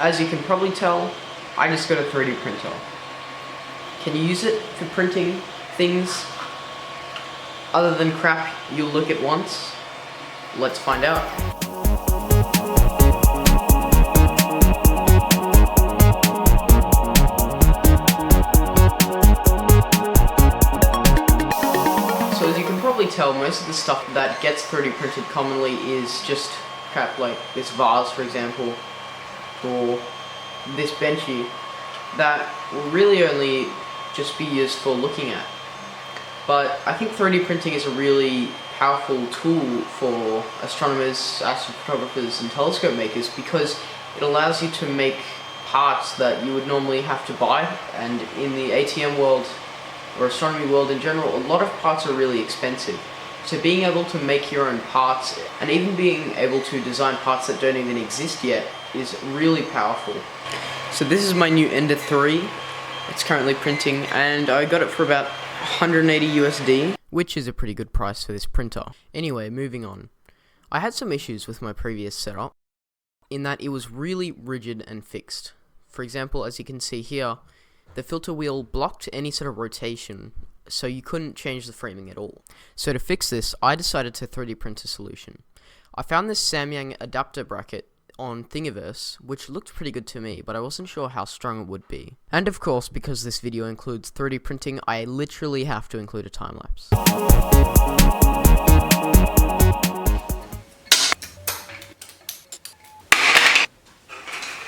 as you can probably tell, I just got a 3D printer. Can you use it for printing things other than crap you'll look at once? Let's find out. So as you can probably tell, most of the stuff that gets 3D printed commonly is just crap like this vase, for example, or this benchy, that will really only just be used for looking at. But I think 3D printing is a really powerful tool for astronomers, astrophotographers, and telescope makers because it allows you to make parts that you would normally have to buy, and in the ATM world, or astronomy world in general, a lot of parts are really expensive. So being able to make your own parts, and even being able to design parts that don't even exist yet, is really powerful. So this is my new Ender 3. It's currently printing, and I got it for about 180 USD, which is a pretty good price for this printer. Anyway, moving on. I had some issues with my previous setup, in that it was really rigid and fixed. For example, as you can see here, the filter wheel blocked any sort of rotation, so you couldn't change the framing at all. So to fix this, I decided to 3D print a solution. I found this Samyang adapter bracket on Thingiverse, which looked pretty good to me, but I wasn't sure how strong it would be. And of course, because this video includes 3D printing, I literally have to include a time lapse.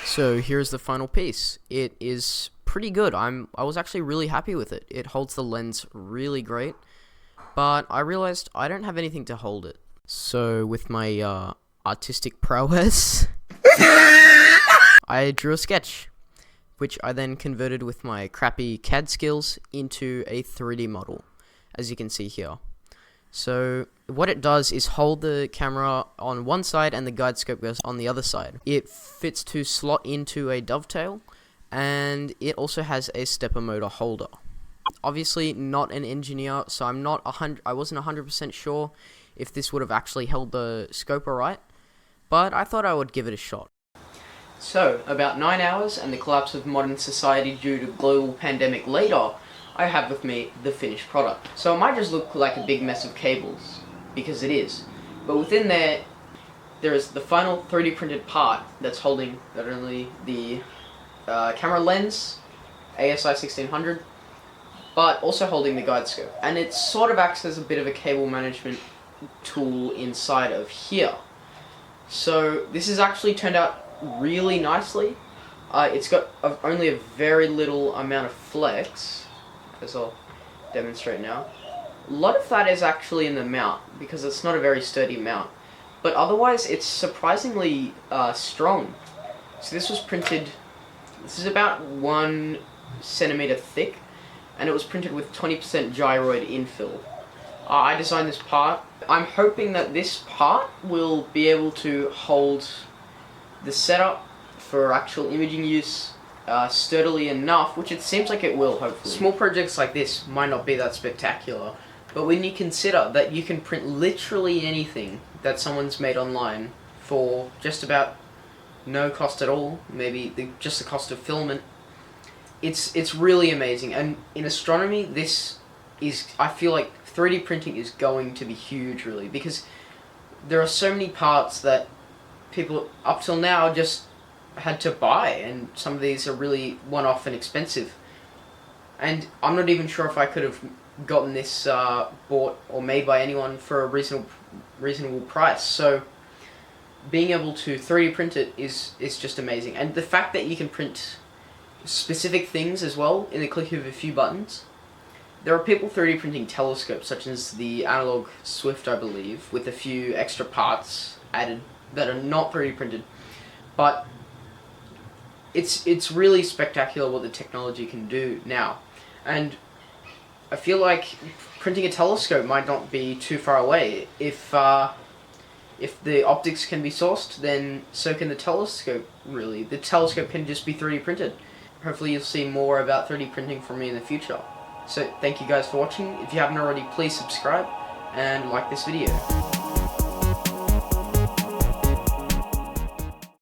So here's the final piece. It is pretty good. I was actually really happy with it. It holds the lens really great, but I realized I don't have anything to hold it. So with my artistic prowess, I drew a sketch, which I then converted with my crappy CAD skills into a 3D model, as you can see here. So what it does is hold the camera on one side and the guide scope goes on the other side. It fits to slot into a dovetail, and it also has a stepper motor holder. Obviously not an engineer, so I wasn't 100% sure if this would have actually held the scope alright, but I thought I would give it a shot. So, about 9 hours and the collapse of modern society due to global pandemic later, I have with me the finished product. So it might just look like a big mess of cables, because it is, but within there is the final 3D printed part that's holding not only the camera lens, ASI 1600, but also holding the guide scope. And it sort of acts as a bit of a cable management tool inside of here. So this has actually turned out really nicely. It's got only a very little amount of flex, as I'll demonstrate now. A lot of that is actually in the mount, because it's not a very sturdy mount. But otherwise, it's surprisingly strong. So this was printed, this is about 1 centimeter thick, and it was printed with 20% gyroid infill. I designed this part. I'm hoping that this part will be able to hold the setup for actual imaging use sturdily enough, which it seems like it will, hopefully. Small projects like this might not be that spectacular, but when you consider that you can print literally anything that someone's made online for just about no cost at all, maybe just the cost of filament, it's really amazing. And in astronomy, this is, I feel like 3D printing is going to be huge, really, because there are so many parts that people up till now just had to buy, and some of these are really one-off and expensive. And I'm not even sure if I could have gotten this bought or made by anyone for a reasonable price. So being able to 3D print it is just amazing. And the fact that you can print specific things as well in the click of a few buttons. There are people 3D printing telescopes, such as the analog Swift, I believe, with a few extra parts added that are not 3D printed. But it's really spectacular what the technology can do now. And I feel like printing a telescope might not be too far away. If the optics can be sourced, then so can the telescope, really. The telescope can just be 3D printed. Hopefully you'll see more about 3D printing from me in the future. So thank you guys for watching. If you haven't already, please subscribe and like this video.